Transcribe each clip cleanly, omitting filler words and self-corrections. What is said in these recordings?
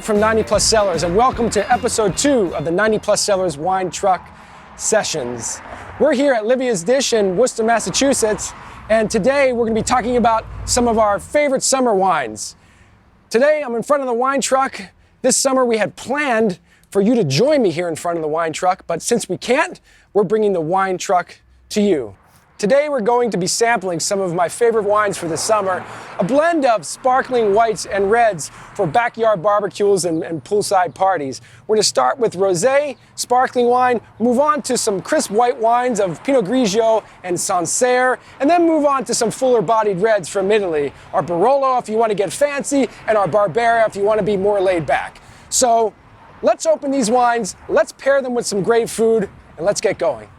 from 90 Plus Cellars, and welcome to episode 2 of the 90 Plus Cellars Wine Truck Sessions. We're here at Livia's Dish in Worcester, Massachusetts, and today we're going to be talking about some of our favorite summer wines. Today I'm in front of the wine truck. This summer we had planned for you to join me here in front of the wine truck, but since we can't, we're bringing the wine truck to you. Today we're going to be sampling some of my favorite wines for the summer, a blend of sparkling whites and reds for backyard barbecues and poolside parties. We're going to start with rosé, sparkling wine, move on to some crisp white wines of Pinot Grigio and Sancerre, and then move on to some fuller-bodied reds from Italy, our Barolo if you want to get fancy, and our Barbera if you want to be more laid back. So let's open these wines, let's pair them with some great food, and let's get going.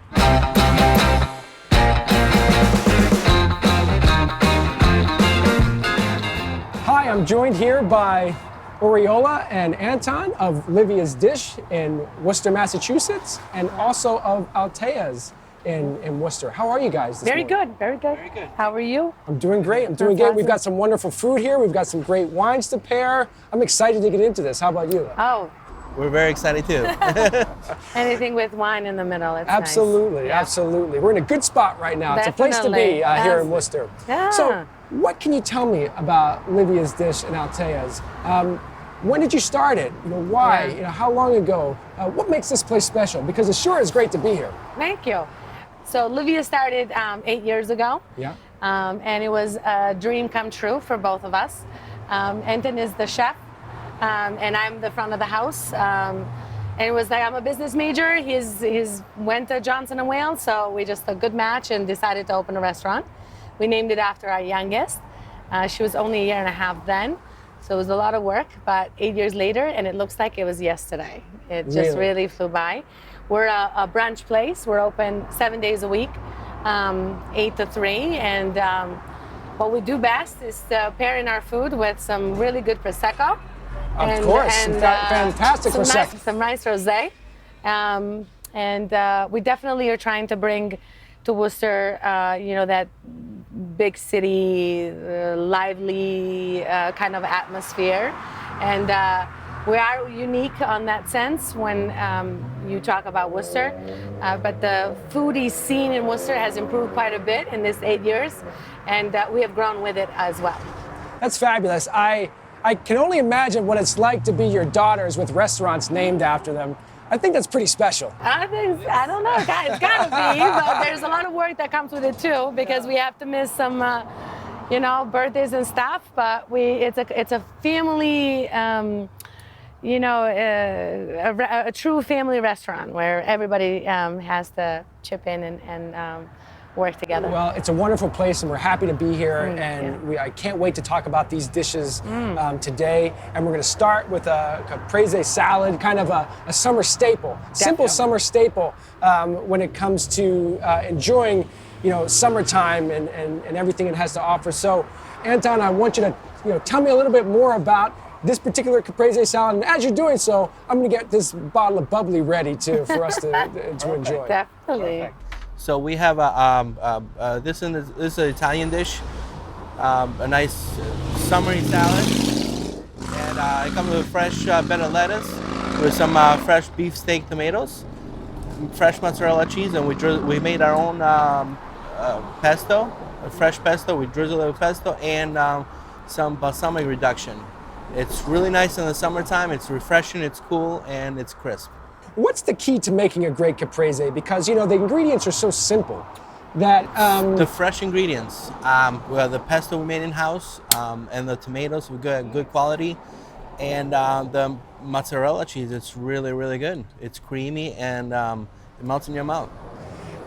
Hi, I'm joined here by Oriola and Enton of Livia's Dish in Worcester, Massachusetts, and also of Altea's in Worcester. How are you guys this morning? Very good. How are you? I'm doing great. We've got some wonderful food here. We've got some great wines to pair. I'm excited to get into this. How about you? Oh, we're very excited too. anything with wine in the middle, it's Absolutely, nice. Yeah. Absolutely. We're in a good spot right now. Definitely. It's a place to be here in Worcester. Yeah. So, what can you tell me about Livia's Dish and Altea's? When did you start it? Why? Yeah. How long ago? What makes this place special? Because it sure is great to be here. Thank you. So Livia started 8 years ago. Yeah. And it was a dream come true for both of us. Enton is the chef, and I'm the front of the house. And it was like, I'm a business major. He's went to Johnson & Wales, so we just a good match and decided to open a restaurant. We named it after our youngest. She was only a year and a half then, so it was a lot of work, but 8 years later, and it looks like it was yesterday. It just really flew by. We're a brunch place. We're open 7 days a week, 8 to 3, and what we do best is pairing our food with some really good Prosecco. Of course, fantastic Prosecco. Some nice rosé. And we definitely are trying to bring to Worcester, that big city, lively kind of atmosphere. And we are unique on that sense when you talk about Worcester. But the foodie scene in Worcester has improved quite a bit in this 8 years, and we have grown with it as well. That's fabulous. I can only imagine what it's like to be your daughters with restaurants named after them. I think that's pretty special. I don't know, it's gotta be, but there's a lot of work that comes with it too, because we have to miss some, birthdays and stuff. But it's a family, a true family restaurant where everybody has to chip in and work together. Well, it's a wonderful place, and we're happy to be here, I can't wait to talk about these dishes today. And we're going to start with a caprese salad, kind of a summer staple, simple summer staple when it comes to enjoying, summertime and everything it has to offer. So, Enton, I want you to, tell me a little bit more about this particular caprese salad, and as you're doing so, I'm going to get this bottle of bubbly ready for us to enjoy. Definitely. Perfect. So we have this is an Italian dish, a nice summery salad, and it comes with fresh bed of lettuce with some fresh beefsteak tomatoes, fresh mozzarella cheese, and we made our own pesto, a fresh pesto. We drizzle it with pesto and some balsamic reduction. It's really nice in the summertime. It's refreshing, it's cool, and it's crisp. What's the key to making a great caprese? Because, the ingredients are so simple that... The fresh ingredients. We have the pesto we made in-house, and the tomatoes we got good quality, and the mozzarella cheese, it's really, really good. It's creamy, and it melts in your mouth.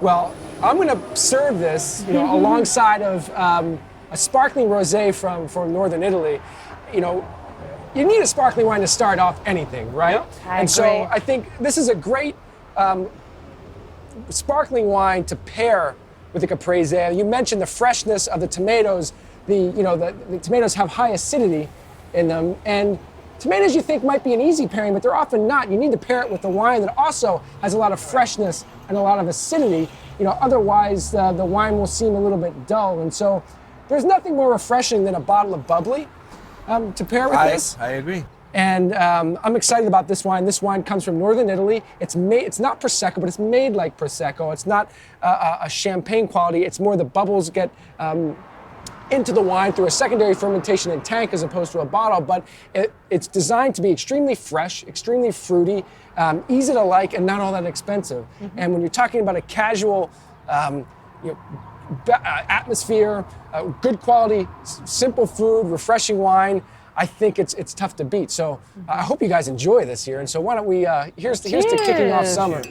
Well, I'm going to serve this, alongside of a sparkling rosé from northern Italy. You need a sparkling wine to start off anything, right? Yep, I agree. So I think this is a great sparkling wine to pair with the caprese. You mentioned the freshness of the tomatoes. The tomatoes have high acidity in them, and tomatoes you think might be an easy pairing, but they're often not. You need to pair it with the wine that also has a lot of freshness and a lot of acidity. Otherwise the wine will seem a little bit dull. And so there's nothing more refreshing than a bottle of bubbly to pair with this. I agree. And I'm excited about this wine. This wine comes from northern Italy. It's not Prosecco, but it's made like Prosecco. It's not a champagne quality. It's more the bubbles get into the wine through a secondary fermentation in tank as opposed to a bottle, but it's designed to be extremely fresh, extremely fruity, easy to like, and not all that expensive. And when you're talking about a casual atmosphere, good quality, simple food, refreshing wine, I think it's tough to beat. So I hope you guys enjoy this here. And so why don't we, here's to kicking off summer.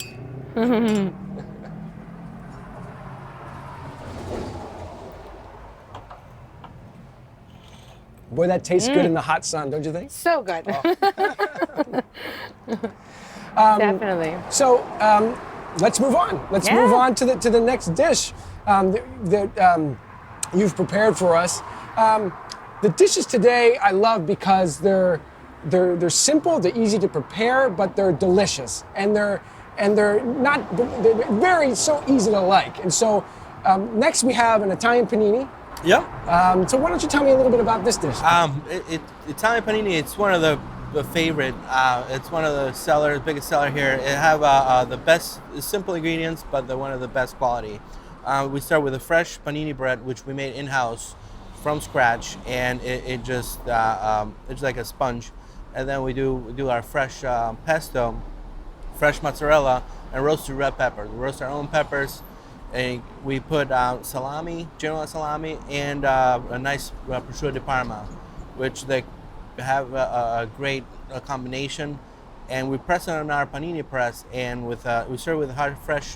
Boy, that tastes good in the hot sun, don't you think? So good. Oh. Definitely. So let's move on. Let's move on to the next dish that you've prepared for us. The dishes today I love because they're simple, they're easy to prepare, but they're delicious, and they're very so easy to like. And so next we have an Italian panini. Yeah. So why don't you tell me a little bit about this dish? Italian panini, it's one of the favorite. It's one of the sellers, biggest seller here. It have the best, simple ingredients, but they're one of the best quality. We start with a fresh panini bread, which we made in-house from scratch, and it's just like a sponge. And then we do our fresh pesto, fresh mozzarella, and roasted red peppers. We roast our own peppers. And we put salami, Genoa salami, and a nice prosciutto di Parma, which they have a great combination. And we press it on our panini press, and we serve with hot, fresh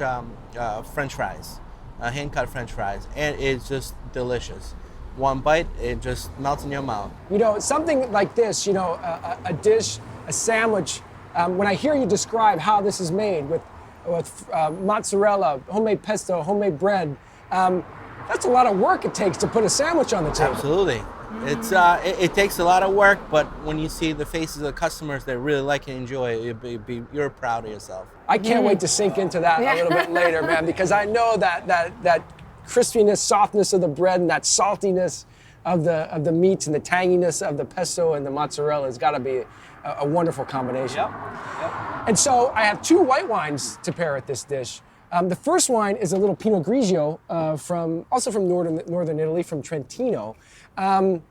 French fries, hand-cut French fries, and it's just delicious. One bite, it just melts in your mouth. You know, something like this, a dish, a sandwich, when I hear you describe how this is made with mozzarella, homemade pesto, homemade bread. That's a lot of work it takes to put a sandwich on the table. Absolutely. It's it takes a lot of work, but when you see the faces of the customers that really like and enjoy it, you're proud of yourself. I can't wait to sink into that a little bit later, man, because I know that crispiness, softness of the bread, and that saltiness of the meats and the tanginess of the pesto and the mozzarella has got to be a wonderful combination. Yep. And so I have two white wines to pair with this dish. The first wine is a little Pinot Grigio from northern Italy, from Trentino. And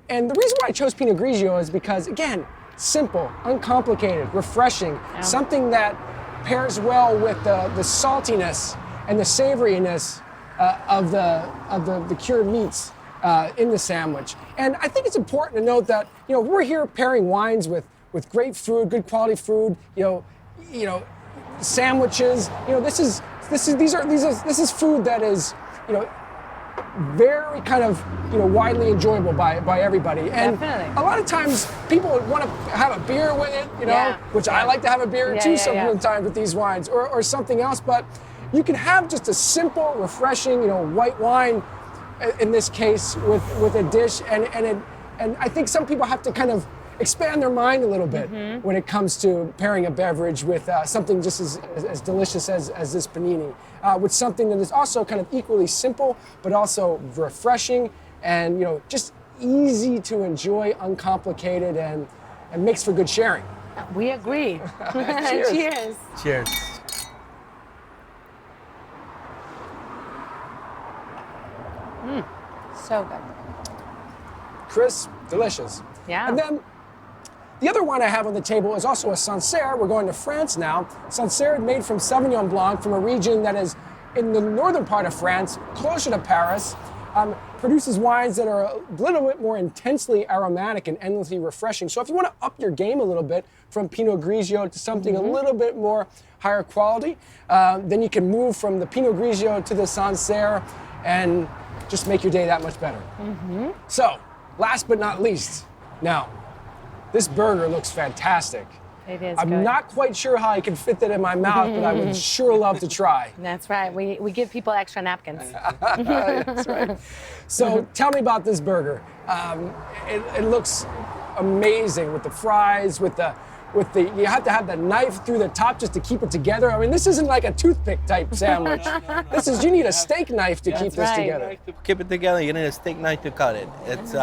the reason why I chose Pinot Grigio is because, again, simple, uncomplicated, refreshing, something that pairs well with the saltiness and the savoriness of the cured meats in the sandwich. And I think it's important to note that we're here pairing wines with great food, good quality food, sandwiches. This is food that is very kind of widely enjoyable by everybody. And Definitely. a lot of times people want to have a beer with it, which I like to have a beer too sometimes with these wines, or something else. But you can have just a simple, refreshing, white wine in this case with a dish, and I think some people have to kind of expand their mind a little bit when it comes to pairing a beverage with something just as delicious as this panini, with something that is also kind of equally simple, but also refreshing and just easy to enjoy, uncomplicated, and makes for good sharing. We agree. Cheers. Cheers. Cheers. So good. Crisp, delicious. Yeah. And then the other wine I have on the table is also a Sancerre. We're going to France now. Sancerre made from Sauvignon Blanc, from a region that is in the northern part of France, closer to Paris. Produces wines that are a little bit more intensely aromatic and endlessly refreshing. So if you want to up your game a little bit from Pinot Grigio to something a little bit more higher quality, then you can move from the Pinot Grigio to the Sancerre and just make your day that much better. So, last but not least, now, this burger looks fantastic. It is I'm good. not quite sure how I can fit that in my mouth, but I would sure love to try. That's right. We give people extra napkins. That's right. So tell me about this burger. It looks amazing with the fries, with the you have to have the knife through the top just to keep it together. I mean, this isn't like a toothpick type sandwich. This is, you need a steak knife to keep this together. To keep it together, you need a steak knife to cut it. It's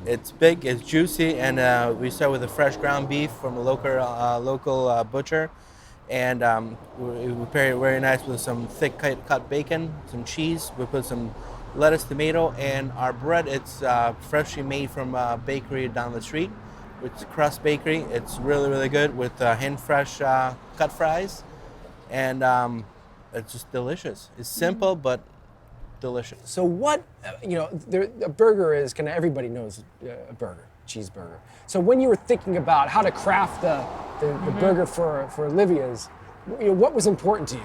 It's big, it's juicy, and we start with a fresh ground beef from a local butcher, and we pair it very nice with some thick cut bacon, some cheese. We put some lettuce, tomato, and our bread. It's freshly made from a bakery down the street. It's Crust Bakery. It's really, really good with hand fresh cut fries, and it's just delicious. It's simple but delicious. So what, a burger is, everybody knows a burger, cheeseburger. So when you were thinking about how to craft the burger for Livia's, what was important to you?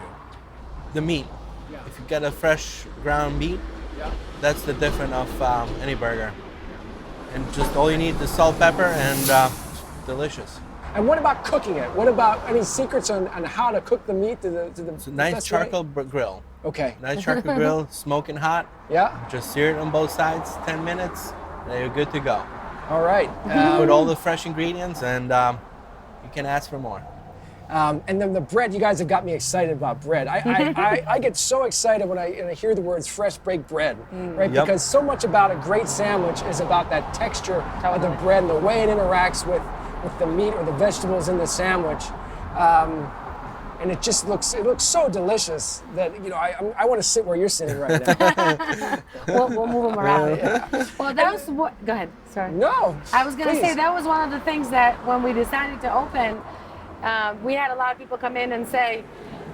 The meat. Yeah. If you get a fresh ground meat, that's the difference of any burger. And just all you need is salt, pepper, and delicious. And what about cooking it? What about any secrets on how to cook the meat to the It's a nice charcoal grill. Okay. Nice charcoal grill, smoking hot. Yeah. Just sear it on both sides, 10 minutes, and you're good to go. All right. Put all the fresh ingredients, and you can ask for more. And then the bread, you guys have got me excited about bread. I get so excited when I hear the words fresh baked bread, right? Yep. Because so much about a great sandwich is about that texture of the bread and the way it interacts with the meat or the vegetables in the sandwich. And it just looks so delicious that, I want to sit where you're sitting right now. We'll move them around. Well, that was what, go ahead, sorry. No. I was going to please. say that was one of the things that when we decided to open, we had a lot of people come in and say,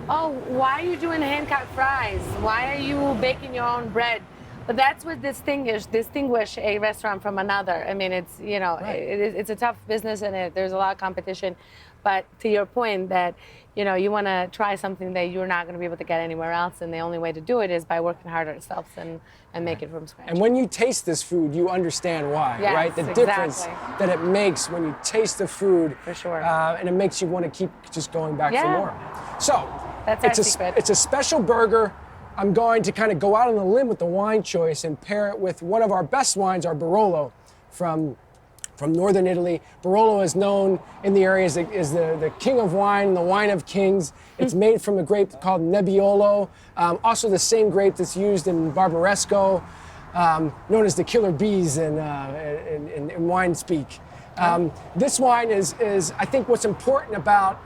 oh, why are you doing hand-cut fries? Why are you baking your own bread? But that's what distinguish a restaurant from another. I mean, it's, Right. it's a tough business and there's a lot of competition. But to your point that, you want to try something that you're not going to be able to get anywhere else. And the only way to do it is by working hard on yourself and make it from scratch. And when you taste this food, you understand why, Yes, right? The difference that it makes when you taste the food. For sure. And it makes you want to keep just going back for more. So, That's our secret. It's a special burger. I'm going to kind of go out on a limb with the wine choice and pair it with one of our best wines, our Barolo from northern Italy. Barolo is known in the area as the king of wine, the wine of kings. It's made from a grape called Nebbiolo, also the same grape that's used in Barbaresco, known as the killer bees in wine speak. This wine is I think what's important about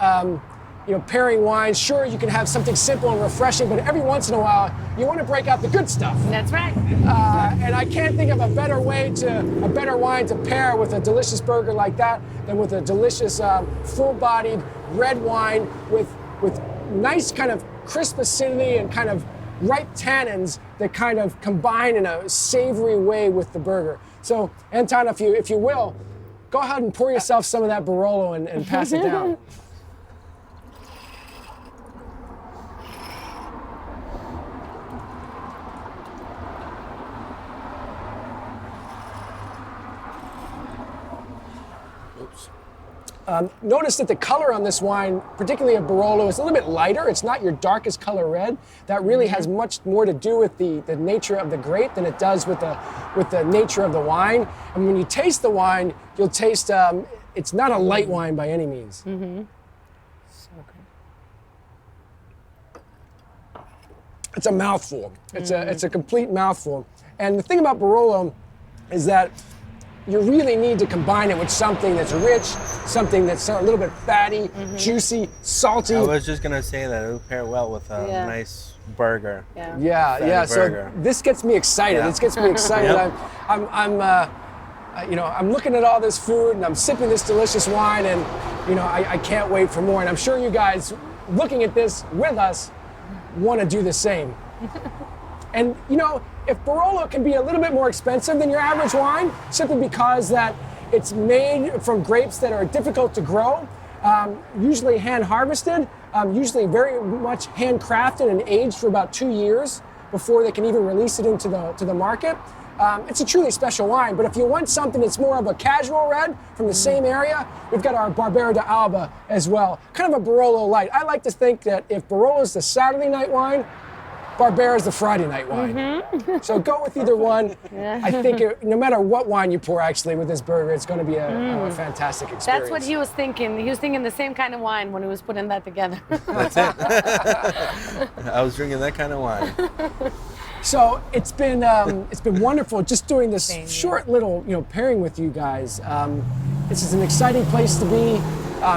pairing wines. Sure, you can have something simple and refreshing, but every once in a while, you want to break out the good stuff. That's right. And I can't think of a better wine to pair with a delicious burger like that than with a delicious, full-bodied red wine with nice kind of crisp acidity and kind of ripe tannins that kind of combine in a savory way with the burger. So, Enton, if you will, go ahead and pour yourself some of that Barolo and pass it down. Notice that the color on this wine, particularly of Barolo, is a little bit lighter. It's not your darkest color red. That really has much more to do with the nature of the grape than it does with the nature of the wine. And when you taste the wine, you'll taste it's not a light wine by any means. Mm-hmm. So good. It's a mouthful. It's a complete mouthful. And the thing about Barolo is that you really need to combine it with something that's rich, something that's a little bit fatty, juicy, salty. I was just gonna say that it would pair well with a nice burger. Yeah. So this gets me excited. Yeah. This gets me excited. I'm looking at all this food and I'm sipping this delicious wine, and I can't wait for more. And I'm sure you guys looking at this with us want to do the same. And if Barolo can be a little bit more expensive than your average wine, simply because that it's made from grapes that are difficult to grow, usually hand harvested, usually very much handcrafted and aged for about 2 years before they can even release it into the market. It's a truly special wine. But if you want something that's more of a casual red from the same area, we've got our Barbera d'Alba as well, kind of a Barolo light. I like to think that if Barolo is the Saturday night wine, Barbera is the Friday night wine. So go with either one. I think no matter what wine you pour actually with this burger, it's going to be a fantastic experience. That's what he was thinking. He was thinking the same kind of wine when he was putting that together. That's it. I was drinking that kind of wine. So it's been wonderful just doing this Same, yeah. short little pairing with you guys. This is an exciting place to be.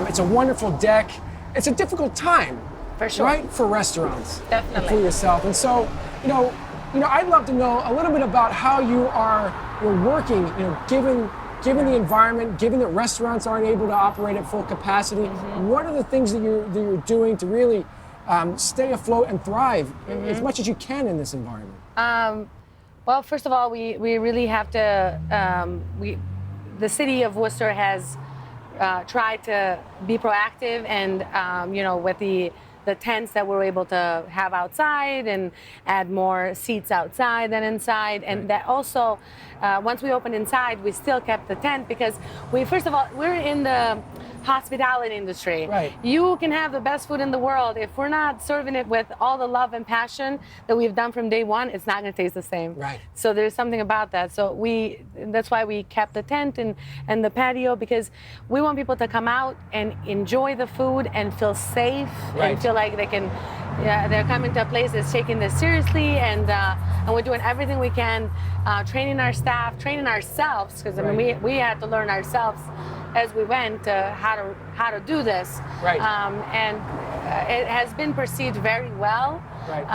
It's a wonderful deck. It's a difficult time, For sure. right, for restaurants and Definitely. for yourself. And so I'd love to know a little bit about how you're working. Given the environment, given that restaurants aren't able to operate at full capacity, what are the things that you're doing to really stay afloat and thrive as much as you can in this environment? Well, first of all, we really have to. The city of Worcester has tried to be proactive, and with the tents that we're able to have outside and add more seats outside than inside. And that also, once we opened inside, we still kept the tent because first of all, we're in the hospitality industry. Right. You can have the best food in the world. If we're not serving it with all the love and passion that we've done from day one, it's not going to taste the same. Right. So there's something about that. So that's why we kept the tent and the patio, because we want people to come out and enjoy the food and feel safe and feel like they're coming to a place that's taking this seriously, and we're doing everything we can, training our staff, training ourselves, because we had to learn ourselves as we went how to do this. Right. And it has been perceived very well. Right.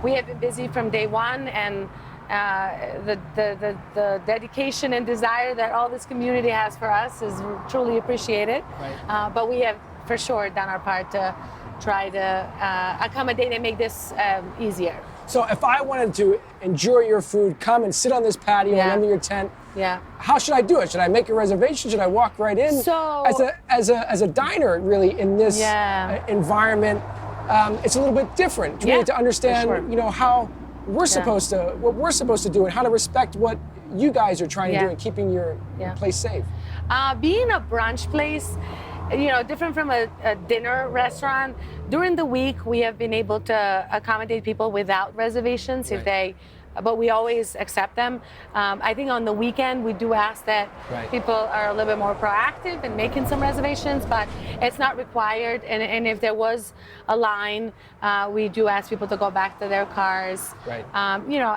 We have been busy from day one, and the dedication and desire that all this community has for us is truly appreciated. Right. But we have for sure done our part to try to accommodate and make this easier. So if I wanted to enjoy your food, come and sit on this patio and under your tent, how should I do it? Should I make a reservation? Should I walk right in? So as a diner, really, in this environment, it's a little bit different. Really, to understand, how we're supposed to, what we're supposed to do, and how to respect what you guys are trying to do in keeping your place safe. Being a brunch place, different from a dinner restaurant, during the week we have been able to accommodate people without reservations but we always accept them. I think on the weekend we do ask that people are a little bit more proactive in making some reservations, but it's not required. And if there was a line, we do ask people to go back to their cars. Right.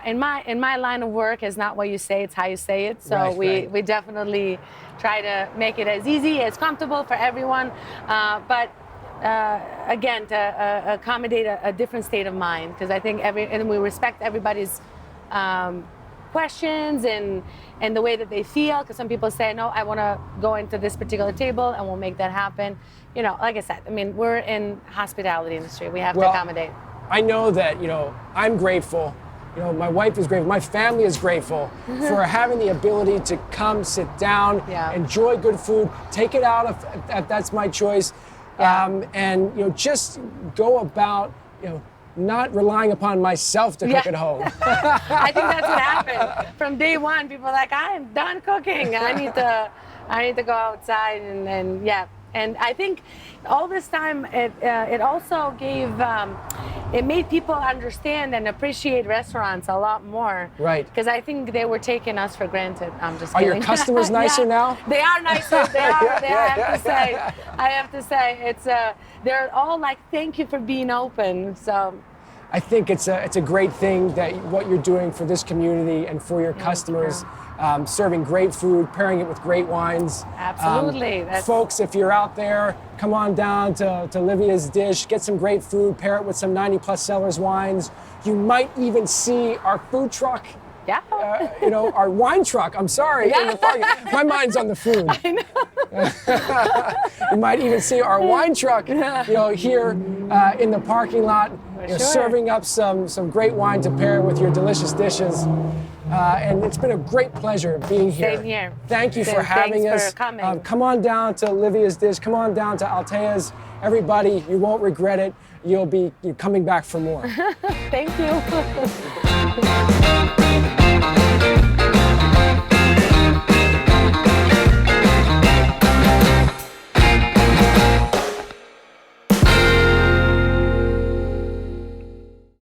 In my line of work, it's not what you say, it's how you say it. So we definitely try to make it as easy, as comfortable for everyone. But again, to accommodate a different state of mind, because I think and we respect everybody's questions and the way that they feel, because some people say, no, I want to go into this particular table, and we'll make that happen. Like I said, we're in hospitality industry. We have to accommodate. I know that, I'm grateful. My wife is grateful. My family is grateful for having the ability to come, sit down, enjoy good food, take it out if that's my choice, and just go about, not relying upon myself to cook at home. I think that's what happened. From day one, people are like, I'm done cooking. I need to go outside and I think all this time it also gave it made people understand and appreciate restaurants a lot more. Right. Because I think they were taking us for granted. I'm just kidding. Are your customers nicer now? They are nicer. They are. I have to say, it's they're all like, thank you for being open. So I think it's a great thing that what you're doing for this community and for your customers, serving great food, pairing it with great wines. Absolutely. Folks, if you're out there, come on down to Livia's Dish, get some great food, pair it with some 90+ Cellars wines. You might even see our food truck. Yeah. Our wine truck, in the parking. My mind's on the food. I know. You might even see our wine truck, here in the parking lot, serving up some great wine to pair with your delicious dishes. And it's been a great pleasure being here. Same here. Thank you for having us. Thanks for coming. Come on down to Livia's Dish. Come on down to Altea's. Everybody, you won't regret it. You'll be coming back for more. Thank you.